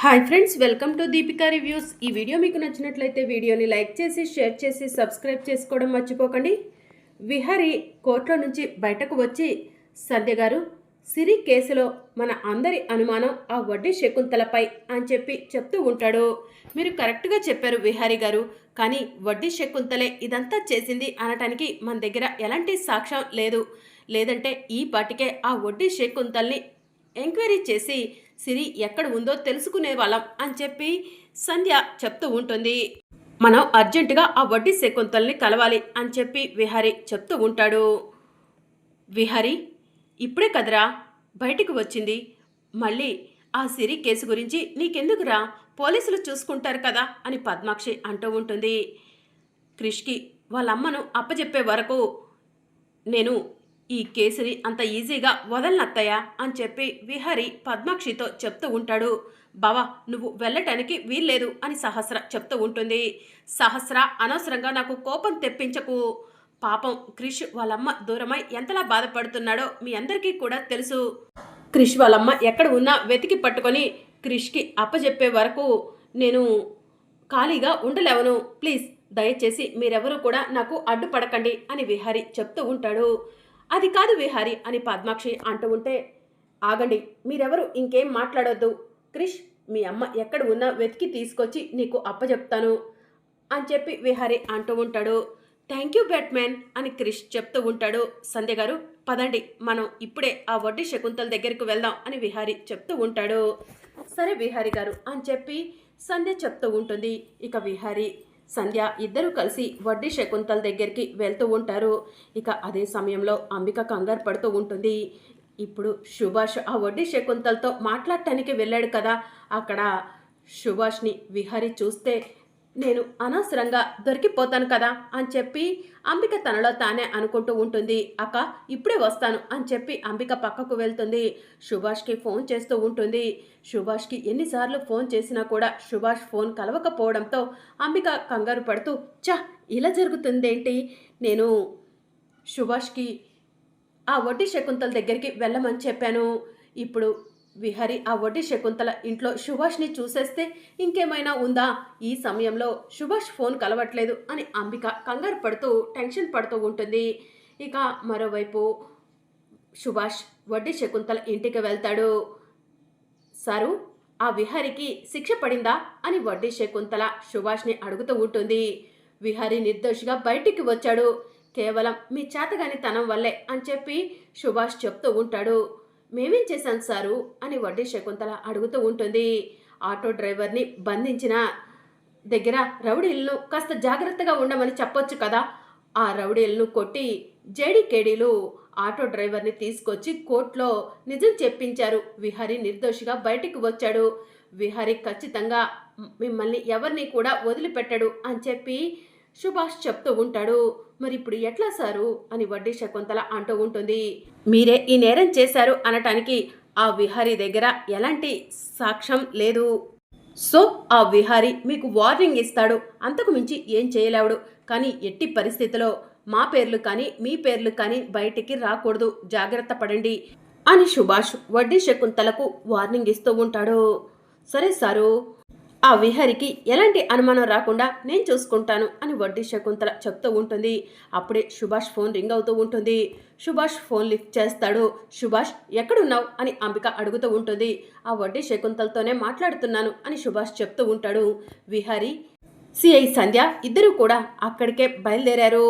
Hi friends, welcome to Deepika reviews. ఈ video మీకు నచ్చినట్లయితే వీడియోని లైక్ చేసి షేర్ చేసి సబ్స్క్రైబ్ చేసుకోవడం మర్చిపోకండి. విహారీ కోర్టులో నుంచి బయటకు వచ్చి సంధ్య గారు, సిరి కేసులో మన అందరి అనుమానం ఆ వడ్డీ శకుంతలపై అని చెప్తూ ఉంటాడు. మీరు కరెక్ట్గా చెప్పారు విహారీ గారు, కానీ వడ్డీ శకుంతలే ఇదంతా చేసింది అనటానికి మన దగ్గర ఎలాంటి సాక్ష్యం లేదంటే ఈ పాటికే ఆ వడ్డీ శకుంతల్ని ఎంక్వైరీ చేసి సిరి ఎక్కడ ఉందో తెలుసుకునే వాళ్ళం అని సంధ్య చెప్తూ ఉంటుంది. మనం అర్జెంటుగా ఆ వడ్డీ శకుంతల్ని కలవాలి అని విహారీ చెప్తూ ఉంటాడు. విహారీ, ఇప్పుడే కదరా బయటికి వచ్చింది, మళ్ళీ ఆ సిరి కేసు గురించి నీకెందుకురా, పోలీసులు చూసుకుంటారు కదా అని పద్మాక్షి అంటూ ఉంటుంది. క్రిష్కి వాళ్ళ అమ్మను అప్పచెప్పే వరకు నేను ఈ కేసుని అంత ఈజీగా వదలనత్తయ్యా అని విహారీ పద్మాక్షితో చెప్తూ ఉంటాడు. బావా, నువ్వు వెళ్ళటానికి వీల్లేదు అని సహస్ర చెప్తూ ఉంటుంది. సహస్ర, అనవసరంగా నాకు కోపం తెప్పించకు. పాపం క్రిష్ వాళ్ళమ్మ దూరమై ఎంతలా బాధపడుతున్నాడో మీ అందరికీ కూడా తెలుసు. క్రిష్ వాళ్ళమ్మ ఎక్కడ ఉన్నా వెతికి పట్టుకొని క్రిష్కి అప్పచెప్పే వరకు నేను ఖాళీగా ఉండలేవను. ప్లీజ్ దయచేసి మీరెవరూ కూడా నాకు అడ్డుపడకండి అని విహారీ చెప్తూ ఉంటాడు. అది కాదు విహారీ అని పద్మాక్షి అంటూ ఉంటే, ఆగండి, మీరెవరు ఇంకేం మాట్లాడొద్దు. క్రిష్ మీ అమ్మ ఎక్కడ ఉన్నా వెతికి తీసుకొచ్చి నీకు అప్పచెప్తాను అని విహారీ అంటూ ఉంటాడు. థ్యాంక్ యూ బ్యాట్మ్యాన్ అని క్రిష్ చెప్తూ ఉంటాడు. సంధ్య గారు, పదండి, మనం ఇప్పుడే ఆ వడ్డీ శకుంతల దగ్గరికి వెళ్దాం అని విహారీ చెప్తూ ఉంటాడు. సరే విహారీ గారు అని సంధ్య చెప్తూ ఉంటుంది. ఇక విహారీ సంధ్య ఇద్దరూ కలిసి వడ్డీ శకుంతల దగ్గరికి వెళ్తూ ఉంటారు. ఇక అదే సమయంలో అంబిక కంగారు పడుతూ ఉంటుంది. ఇప్పుడు సుభాష్ ఆ వడ్డీ శకుంతలతో మాట్లాడటానికి వెళ్ళాడు కదా, అక్కడ సుభాష్ని విహారీ చూస్తే నేను అనవసరంగా దొరికిపోతాను కదా అని అంబిక తనలో తానే అనుకుంటూ ఉంటుంది. అక్క ఇప్పుడే వస్తాను అని అంబిక పక్కకు వెళ్తుంది. సుభాష్కి ఫోన్ చేస్తూ ఉంటుంది. సుభాష్కి ఎన్నిసార్లు ఫోన్ చేసినా కూడా సుభాష్ ఫోన్ కలవకపోవడంతో అంబిక కంగారు పడుతూ, ఇలా జరుగుతుందేంటి, నేను సుభాష్కి ఆ వడ్డీ శకుంతల దగ్గరికి వెళ్ళమని చెప్పాను, ఇప్పుడు విహారీ ఆ వడ్డీ శకుంతల ఇంట్లో సుభాష్ని చూసేస్తే ఇంకేమైనా ఉందా, ఈ సమయంలో సుభాష్ ఫోన్ కలవట్లేదు అని అంబిక కంగారు పడుతూ టెన్షన్ పడుతూ ఉంటుంది. ఇక మరోవైపు సుభాష్ వడ్డీ శకుంతల ఇంటికి వెళ్తాడు. సారు, ఆ విహారీకి శిక్ష పడిందా అని వడ్డీ శకుంతల సుభాష్ని అడుగుతూ ఉంటుంది. విహారీ నిర్దోషిగా బయటికి వచ్చాడు, కేవలం మీ చేతగాని తనం వల్లే అని సుభాష్ చెప్తూ ఉంటాడు. మేమేం చేశాం సారు అని వడ్డీ శకుంతల అడుగుతూ ఉంటుంది. ఆటో డ్రైవర్ని బంధించిన దగ్గర రౌడీలను కాస్త జాగ్రత్తగా ఉండమని చెప్పొచ్చు కదా, ఆ రౌడీలను కొట్టి జేడీకేడీలు ఆటో డ్రైవర్ని తీసుకొచ్చి కోర్టులో నిజం చెప్పించారు. విహారీ నిర్దోషిగా బయటికి వచ్చాడు. విహారీ ఖచ్చితంగా మిమ్మల్ని ఎవరిని కూడా వదిలిపెట్టడు అని సుభాష్ చెప్తూ ఉంటాడు. మరి ఇప్పుడు ఎట్లా సారు అని వడ్డీ శకుంతల అంటూ ఉంటుంది. మీరే ఈ నేరం చేశారు అనటానికి ఆ విహారీ దగ్గర ఎలాంటి సాక్ష్యం లేదు. సో ఆ విహారీ మీకు వార్నింగ్ ఇస్తాడు, అంతకు మించి ఏం చేయలేవుడు. కానీ ఎట్టి పరిస్థితిలో మా పేర్లు కానీ మీ పేర్లు కానీ బయటికి రాకూడదు, జాగ్రత్త పడండి అని సుభాష్ వడ్డీ శకుంతలకు వార్నింగ్ ఇస్తూ ఉంటాడు. సరే సారు, ఆ విహారికి ఎలాంటి అనుమానం రాకుండా నేను చూసుకుంటాను అని వడ్డీ శకుంతల చెప్తూ ఉంటుంది. అప్పుడే సుభాష్ ఫోన్ రింగ్ అవుతూ ఉంటుంది. సుభాష్ ఫోన్ లిఫ్ట్ చేస్తాడు. సుభాష్ ఎక్కడున్నావు అని అంబిక అడుగుతూ ఉంటుంది. ఆ వడ్డీ శకుంతలతోనే మాట్లాడుతున్నాను అని సుభాష్ చెప్తూ ఉంటాడు. విహారీ, సిఐ సంధ్య ఇద్దరూ కూడా అక్కడికే బయలుదేరారు.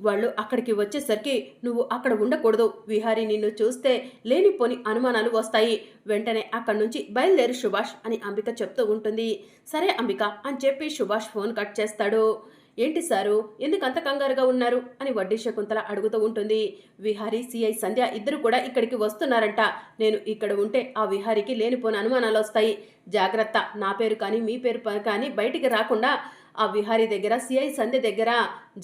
వాళ్ళు అక్కడికి వచ్చేసరికి నువ్వు అక్కడ ఉండకూడదు, విహారీ నిన్ను చూస్తే లేనిపోని అనుమానాలు వస్తాయి, వెంటనే అక్కడి నుంచి బయలుదేరు సుభాష్ అని అంబిక చెప్తూ ఉంటుంది. సరే అంబిక అని సుభాష్ ఫోన్ కట్ చేస్తాడు. ఏంటి సారు, ఎందుకు అంత కంగారుగా ఉన్నారు అని వడ్డీ శకుంతల అడుగుతూ ఉంటుంది. విహారీ, సిఐ సంధ్య ఇద్దరు కూడా ఇక్కడికి వస్తున్నారంట, నేను ఇక్కడ ఉంటే ఆ విహారీకి లేనిపోని అనుమానాలు వస్తాయి, జాగ్రత్త, నా పేరు కానీ మీ పేరు కానీ బయటికి రాకుండా ఆ విహారీ దగ్గర సిఐ సంధ్య దగ్గర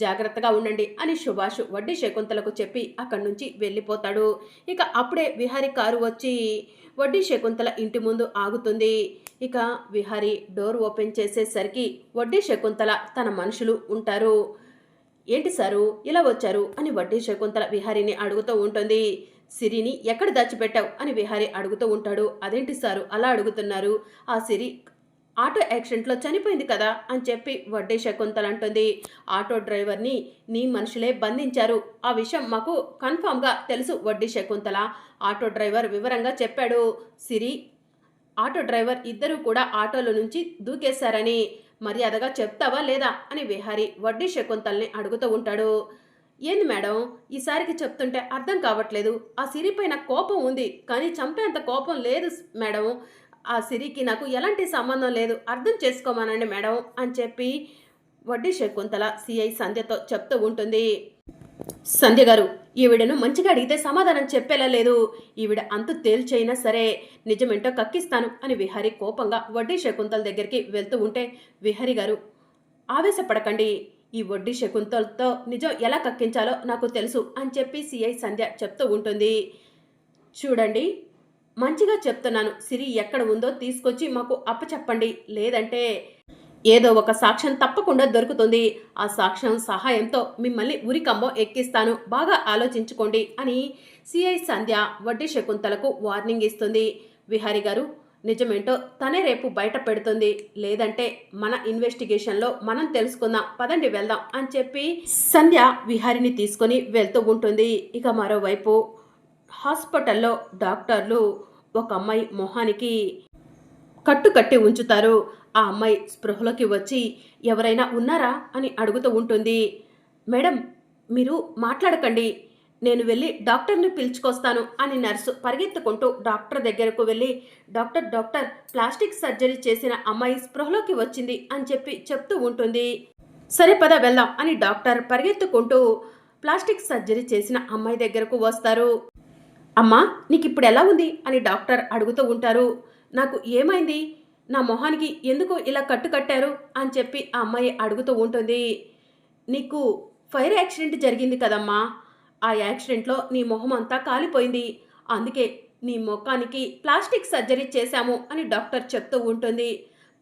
జాగ్రత్తగా ఉండండి అని సుభాష్ వడ్డీ శకుంతలకు చెప్పి అక్కడి నుంచి వెళ్ళిపోతాడు. ఇక అప్పుడే విహారీ కారు వచ్చి వడ్డీ శకుంతల ఇంటి ముందు ఆగుతుంది. ఇక విహారీ డోర్ ఓపెన్ చేసేసరికి వడ్డీ శకుంతల తన మనుషులు ఉంటారు. ఏంటి సారు ఇలా వచ్చారు అని వడ్డీ శకుంతల విహారీని అడుగుతూ ఉంటుంది. సిరిని ఎక్కడ దాచిపెట్టావు అని విహారీ అడుగుతూ ఉంటాడు. అదేంటి సారు అలా అడుగుతున్నారు? ఆ సిరి ఆటో యాక్సిడెంట్లో చనిపోయింది కదా అని చెప్పి వడ్డే శకుంతల అంటుంది. ఆటో డ్రైవర్ని నీ మనుషులే బంధించారు. ఆ విషయం మాకు కన్ఫామ్గా తెలుసు వడ్డీ శకుంతల. ఆటో డ్రైవర్ వివరంగా చెప్పాడు. సిరి ఆటో డ్రైవర్ ఇద్దరూ కూడా ఆటోలో నుంచి దూకేశారని. మర్యాదగా చెప్తావా లేదా అని విహారీ వడ్డీ శకుంతల్ని అడుగుతూ ఉంటాడు. ఏంది మేడం ఈసారికి చెప్తుంటే అర్థం కావట్లేదు. ఆ సిరి పైన కోపం ఉంది, కానీ చంపేంత కోపం లేదు మేడం. ఆ సిరికి నాకు ఎలాంటి సంబంధం లేదు, అర్థం చేసుకోమనండి మేడం అని చెప్పి వడ్డీ శకుంతల సిఐ సంధ్యతో చెప్తూ ఉంటుంది. సంధ్య గారు, ఈవిడను మంచిగా అడిగితే సమాధానం చెప్పేలా లేదు. ఈవిడ అంతు తేల్చైనా సరే నిజమేంటో కక్కిస్తాను అని విహారీ కోపంగా వడ్డీ శకుంతల దగ్గరికి వెళ్తూ ఉంటే, విహారీ గారు ఆవేశపడకండి, ఈ వడ్డీ శకుంతలతో నిజం ఎలా కక్కించాలో నాకు తెలుసు అని చెప్పి సిఐ సంధ్య చెప్తూ ఉంటుంది. చూడండి, మంచిగా చెప్తున్నాను, సిరి ఎక్కడ ఉందో తీసుకొచ్చి మాకు అప్పచెప్పండి, లేదంటే ఏదో ఒక సాక్ష్యం తప్పకుండా దొరుకుతుంది. ఆ సాక్ష్యం సహాయంతో మిమ్మల్ని ఉరికంబం ఎక్కిస్తాను, బాగా ఆలోచించుకోండి అని సిఐ సంధ్య వడ్డీ శకుంతలకు వార్నింగ్ ఇస్తుంది. విహారీ గారు, నిజమేంటో తనే రేపు బయట పెడుతుంది, లేదంటే మన ఇన్వెస్టిగేషన్లో మనం తెలుసుకుందాం, పదండి వెళ్దాం అని చెప్పి సంధ్య విహారిని తీసుకొని వెళ్తూ ఉంటుంది. ఇక మరోవైపు హాస్పిటల్లో డాక్టర్లు ఒక అమ్మాయి మొహానికి కట్టి ఉంచుతారు. ఆ అమ్మాయి స్పృహలోకి వచ్చి ఎవరైనా ఉన్నారా అని అడుగుతూ ఉంటుంది. మేడం, మీరు మాట్లాడకండి, నేను వెళ్ళి డాక్టర్ని పిలుచుకొస్తాను అని నర్సు పరిగెత్తుకుంటూ డాక్టర్ దగ్గరకు వెళ్ళి, డాక్టర్ ప్లాస్టిక్ సర్జరీ చేసిన అమ్మాయి స్పృహలోకి వచ్చింది అని చెప్పి చెప్తూ ఉంటుంది. సరే పద వెళ్దాం అని డాక్టర్ పరిగెత్తుకుంటూ ప్లాస్టిక్ సర్జరీ చేసిన అమ్మాయి దగ్గరకు వస్తారు. అమ్మా, నీకు ఇప్పుడు ఎలా ఉంది అని డాక్టర్ అడుగుతూ ఉంటారు. నాకు ఏమైంది, నా మొహానికి ఎందుకు ఇలా కట్టారు అని చెప్పి ఆ అమ్మాయి అడుగుతూ ఉంటుంది. నీకు ఫైర్ యాక్సిడెంట్ జరిగింది కదమ్మా, ఆ యాక్సిడెంట్లో నీ మొహం అంతా కాలిపోయింది, అందుకే నీ ముఖానికి ప్లాస్టిక్ సర్జరీ చేశాము అని డాక్టర్ చెప్తూ ఉంటుంది.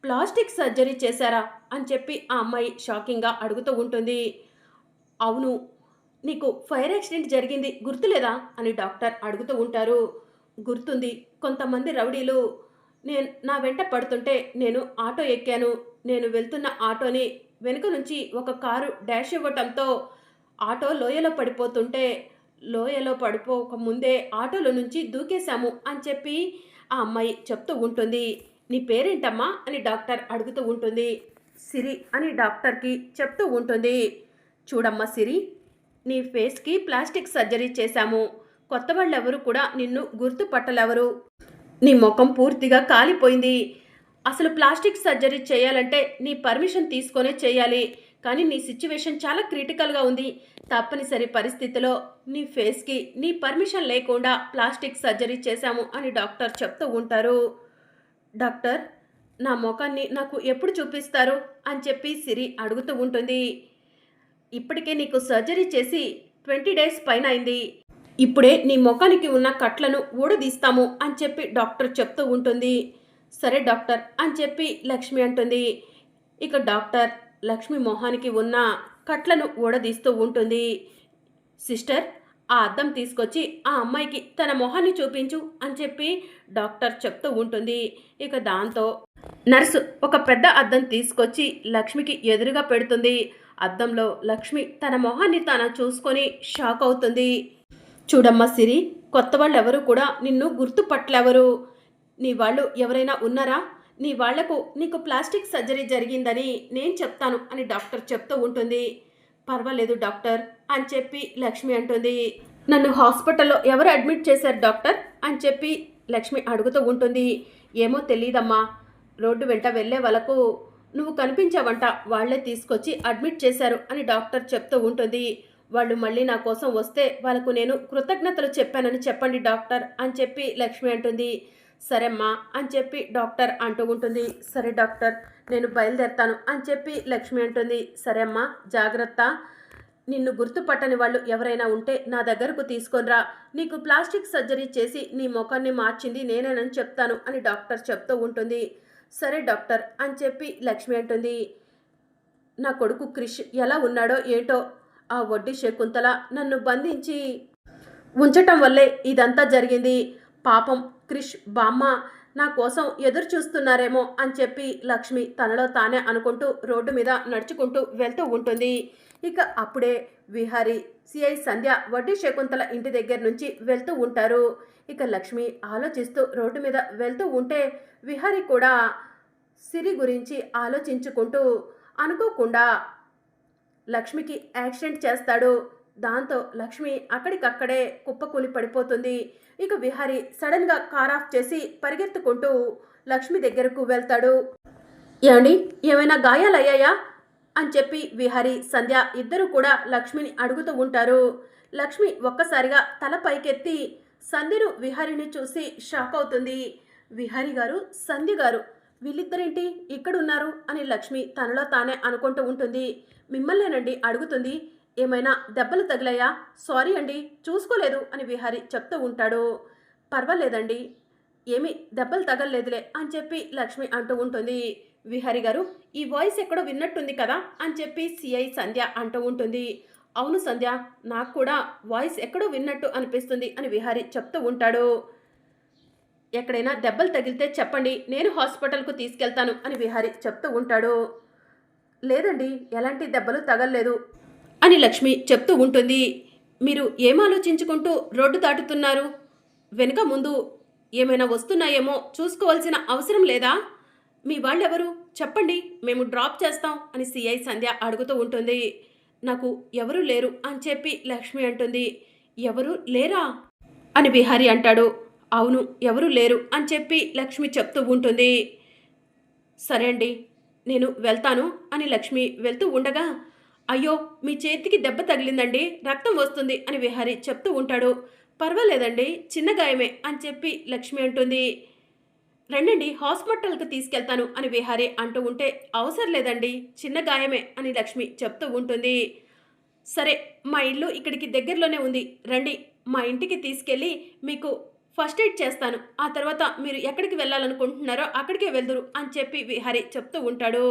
ప్లాస్టిక్ సర్జరీ చేశారా అని చెప్పి ఆ అమ్మాయి షాకింగ్గా అడుగుతూ ఉంటుంది. అవును, నీకు ఫైర్ యాక్సిడెంట్ జరిగింది గుర్తులేదా అని డాక్టర్ అడుగుతూ ఉంటారు. గుర్తుంది, కొంతమంది రౌడీలు నా వెంట పడుతుంటే నేను ఆటో ఎక్కాను. నేను వెళ్తున్న ఆటోని వెనుక నుంచి ఒక కారు డాష్ ఇవ్వటంతో ఆటో లోయలో పడిపోతుంటే లోయలో పడిపోక ముందే ఆటోలో నుంచి దూకేశాము అని చెప్పి ఆ అమ్మాయి చెప్తూ ఉంటుంది. నీ పేరేంటమ్మా అని డాక్టర్ అడుగుతూ ఉంటుంది. సిరి అని డాక్టర్కి చెప్తూ ఉంటుంది. చూడమ్మా సిరి, నీ ఫేస్కి ప్లాస్టిక్ సర్జరీ చేశాము, కొత్త వాళ్ళెవరు కూడా నిన్ను గుర్తుపట్టలేవరు, నీ ముఖం పూర్తిగా కాలిపోయింది. అసలు ప్లాస్టిక్ సర్జరీ చేయాలంటే నీ పర్మిషన్ తీసుకొనే చేయాలి, కానీ నీ సిచ్యువేషన్ చాలా క్రిటికల్గా ఉంది. తప్పనిసరి పరిస్థితిలో నీ ఫేస్కి నీ పర్మిషన్ లేకుండా ప్లాస్టిక్ సర్జరీ చేశాము అని డాక్టర్ చెప్తూ ఉంటారు. డాక్టర్, నా ముఖాన్ని నాకు ఎప్పుడు చూపిస్తారు అని చెప్పి సిరి అడుగుతూ ఉంటుంది. ఇప్పటికే నీకు సర్జరీ చేసి 20 డేస్ పైన అయింది, ఇప్పుడే నీ ముఖానికి ఉన్న కట్లను ఊడదీస్తాము అని చెప్పి డాక్టర్ చెప్తూ ఉంటుంది. సరే డాక్టర్ అని చెప్పి లక్ష్మి అంటుంది. ఇక డాక్టర్ లక్ష్మి మొహానికి ఉన్న కట్లను ఊడదీస్తూ ఉంటుంది. సిస్టర్, ఆ అద్దం తీసుకొచ్చి ఆ అమ్మాయికి తన మొహాన్ని చూపించు అని చెప్పి డాక్టర్ చెప్తూ ఉంటుంది. ఇక దాంతో నర్సు ఒక పెద్ద అద్దం తీసుకొచ్చి లక్ష్మికి ఎదురుగా పెడుతుంది. అద్దంలో లక్ష్మి తన మొహాన్ని తాను చూసుకొని షాక్ అవుతుంది. చూడమ్మా సిరి, కొత్త వాళ్ళు ఎవరు కూడా నిన్ను గుర్తుపట్టలేవరు. నీ వాళ్ళు ఎవరైనా ఉన్నారా? నీ వాళ్లకు నీకు ప్లాస్టిక్ సర్జరీ జరిగిందని నేను చెప్తాను అని డాక్టర్ చెప్తూ ఉంటుంది. పర్వాలేదు డాక్టర్ అని చెప్పి లక్ష్మి అంటుంది. నన్ను హాస్పిటల్లో ఎవరు అడ్మిట్ చేశారు డాక్టర్ అని చెప్పి లక్ష్మి అడుగుతూ ఉంటుంది. ఏమో తెలియదమ్మా, రోడ్డు వెంట వెళ్ళే వాళ్ళకు నువ్వు కనిపించావంట, వాళ్లే తీసుకొచ్చి అడ్మిట్ చేశారు అని డాక్టర్ చెప్తూ ఉంటుంది. వాళ్ళు మళ్ళీ నా కోసం వస్తే వాళ్ళకు నేను కృతజ్ఞతలు చెప్పానని చెప్పండి డాక్టర్ అని చెప్పి లక్ష్మి అంటుంది. సరేమ్మా అని చెప్పి డాక్టర్ అంటూ ఉంటుంది. సరే డాక్టర్, నేను బయలుదేరతాను అని చెప్పి లక్ష్మి అంటుంది. సరే అమ్మా, జాగ్రత్త, నిన్ను గుర్తుపట్టని వాళ్ళు ఎవరైనా ఉంటే నా దగ్గరకు తీసుకొనిరా, నీకు ప్లాస్టిక్ సర్జరీ చేసి నీ ముఖాన్ని మార్చింది నేనేనని చెప్తాను అని డాక్టర్ చెప్తూ ఉంటుంది. సరే డాక్టర్ అని చెప్పి లక్ష్మి అంటుంది. నా కొడుకు క్రిష్ ఎలా ఉన్నాడో ఏంటో, ఆ వడ్డీ శకుంతల నన్ను బంధించి ఉంచటం వల్లే ఇదంతా జరిగింది. పాపం క్రిష్ బామ్మ నా కోసం ఎదురు చూస్తున్నారేమో అని చెప్పి లక్ష్మి తనలో తానే అనుకుంటూ రోడ్డు మీద నడుచుకుంటూ వెళ్తూ ఉంటుంది. ఇక అప్పుడే విహారి, సిఐ సంధ్య వడ్డీ శకుంతల ఇంటి దగ్గర నుంచి వెళ్తూ ఉంటారు. ఇక లక్ష్మి ఆలోచిస్తూ రోడ్డు మీద వెళ్తూ ఉంటే విహారి కూడా సిరి గురించి ఆలోచించుకుంటూ అనుకోకుండా లక్ష్మికి యాక్సిడెంట్ చేస్తాడు. దాంతో లక్ష్మి అక్కడికక్కడే కుప్పకూలి పడిపోతుంది. ఇక విహారి సడన్గా కార్ ఆఫ్ చేసి పరిగెత్తుకుంటూ లక్ష్మి దగ్గరకు వెళ్తాడు. ఏమండి, ఏమైనా గాయాలయ్యాయా అని చెప్పి విహారి, సంధ్య ఇద్దరు కూడా లక్ష్మిని అడుగుతూ ఉంటారు. లక్ష్మి ఒక్కసారిగా తల పైకెత్తి సంధ్యను విహారిని చూసి షాక్ అవుతుంది. విహారి గారు, సంధ్య గారు వీళ్ళిద్దరేంటి ఇక్కడున్నారు అని లక్ష్మి తనలో తానే అనుకుంటూ ఉంటుంది. మిమ్మల్నేనండి అడుగుతుంది. ఏమైనా దెబ్బలు తగిలాయా? సారీ అండి, చూసుకోలేదు అని విహారి చెప్తూ ఉంటాడు. పర్వాలేదండి, ఏమీ దెబ్బలు తగలలేదులే అని చెప్పి లక్ష్మి అంటూ ఉంటుంది. విహారి గారు, ఈ వాయిస్ ఎక్కడో విన్నట్టుంది కదా అని చెప్పి సిఐ సంధ్య అంటూ ఉంటుంది. అవును సంధ్య, నాకు కూడా వాయిస్ ఎక్కడో విన్నట్టు అనిపిస్తుంది అని విహారి చెప్తూ ఉంటాడు. ఎక్కడైనా దెబ్బలు తగిలితే చెప్పండి, నేను హాస్పిటల్కు తీసుకెళ్తాను అని విహారి చెప్తూ ఉంటాడు. లేదండి, ఎలాంటి దెబ్బలు తగలలేదు అని లక్ష్మి చెప్తూ ఉంటుంది. మీరు ఏం ఆలోచించుకుంటూ రోడ్డు దాటుతున్నారు? వెనుక ముందు ఏమైనా వస్తున్నాయేమో చూసుకోవాల్సిన అవసరం లేదా? మీ వాళ్ళెవరు చెప్పండి, మేము డ్రాప్ చేస్తాం అని సిఐ సంధ్య అడుగుతూ ఉంటుంది. నాకు ఎవరు లేరు అని చెప్పి లక్ష్మి అంటుంది. ఎవరు లేరా అని విహారి అంటాడు. అవును, ఎవరు లేరు అని చెప్పి లక్ష్మి చెప్తూ ఉంటుంది. సరే అండి, నేను వెళ్తాను అని లక్ష్మి వెళ్తూ ఉండగా, అయ్యో మీ చేతికి దెబ్బ తగిలిందండి, రక్తం వస్తుంది అని విహారి చెప్తూ ఉంటాడు. పర్వాలేదండి, చిన్న గాయమే అని చెప్పి లక్ష్మి అంటుంది. రండండి, హాస్పిటల్కి తీసుకెళ్తాను అని విహారి అంటూ ఉంటే, అవసరం లేదండి, చిన్న గాయమే అని లక్ష్మి చెప్తూ ఉంటుంది. సరే, మా ఇల్లు ఇక్కడికి దగ్గరలోనే ఉంది, రండి, మా ఇంటికి తీసుకెళ్ళి మీకు ఫస్ట్ ఎయిడ్ చేస్తాను, ఆ తర్వాత మీరు ఎక్కడికి వెళ్ళాలనుకుంటున్నారో అక్కడికే వెళ్దురు అని చెప్పి విహారి చెప్తూ ఉంటాడు.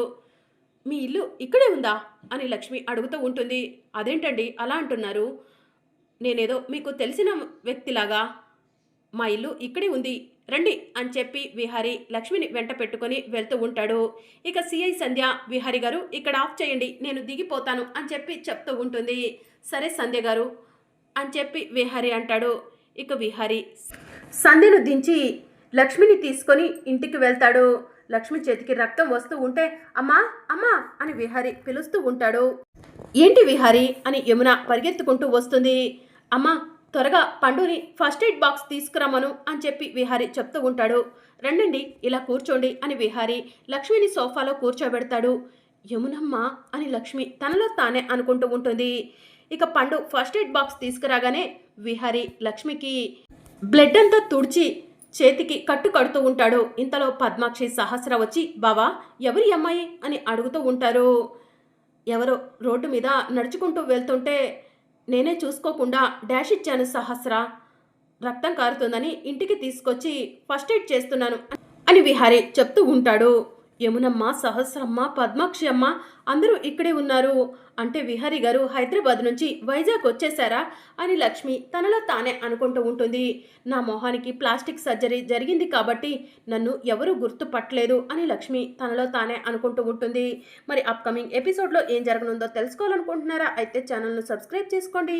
మీ ఇల్లు ఇక్కడే ఉందా అని లక్ష్మి అడుగుతూ ఉంటుంది. అదేంటండి అలా అంటున్నారు? నేనేదో మీకు తెలిసిన వ్యక్తిలాగా. మా ఇల్లు ఇక్కడే ఉంది, రండి అని చెప్పి విహారి లక్ష్మిని వెంట పెట్టుకొని వెళ్తూ ఉంటాడు. ఇక సిఐ సంధ్య, విహారి గారు ఇక్కడ ఆఫ్ చేయండి, నేను దిగిపోతాను అని చెప్పి చెప్తూ ఉంటుంది. సరే సంధ్య గారు అని చెప్పి విహారి అంటాడు. ఇక విహారి సంధ్యను దించి లక్ష్మిని తీసుకొని ఇంటికి వెళ్తాడు. లక్ష్మి చేతికి రక్తం వస్తూ ఉంటే అమ్మా అమ్మా అని విహారి పిలుస్తూ ఉంటాడు. ఏంటి విహారి అని యమున పరిగెత్తుకుంటూ వస్తుంది. అమ్మా, త్వరగా పండుని ఫస్ట్ ఎయిడ్ బాక్స్ తీసుకురమ్మను అని చెప్పి విహారి చెప్తూ ఉంటాడు. రండండి, ఇలా కూర్చోండి అని విహారి లక్ష్మిని సోఫాలో కూర్చోబెడతాడు. యమునమ్మ అని లక్ష్మి తనలో తానే అనుకుంటూ ఉంటుంది. ఇక పండు ఫస్ట్ ఎయిడ్ బాక్స్ తీసుకురాగానే విహారి లక్ష్మికి బ్లడ్ అంతా తుడిచి చేతికి కట్టు కడుతూ ఉంటాడు. ఇంతలో పద్మాక్షి, సహస్ర వచ్చి బావా ఎవరి అమ్మాయి అని అడుగుతూ ఉంటారు. ఎవరో రోడ్డు మీద నడుచుకుంటూ వెళ్తుంటే నేనే చూసుకోకుండా డాష్ ఇచ్చాను సహస్ర, రక్తం కారుతుందని ఇంటికి తీసుకొచ్చి ఫస్ట్ ఎయిడ్ చేస్తున్నాను అని విహారి చెప్తూ ఉంటాడు. యమునమ్మ, సహస్రమ్మ, పద్మాక్షి అమ్మ అందరూ ఇక్కడే ఉన్నారు. అంటే విహారి గారు హైదరాబాద్ నుంచి వైజాగ్ వచ్చేసారా అని లక్ష్మి తనలో తానే అనుకుంటూ ఉంటుంది. నా మొహానికి ప్లాస్టిక్ సర్జరీ జరిగింది కాబట్టి నన్ను ఎవరూ గుర్తుపట్టలేదు అని లక్ష్మి తనలో తానే అనుకుంటూ ఉంటుంది. మరి అప్కమింగ్ ఎపిసోడ్లో ఏం జరగనుందో తెలుసుకోవాలనుకుంటున్నారా? అయితే ఛానల్ను సబ్స్క్రైబ్ చేసుకోండి.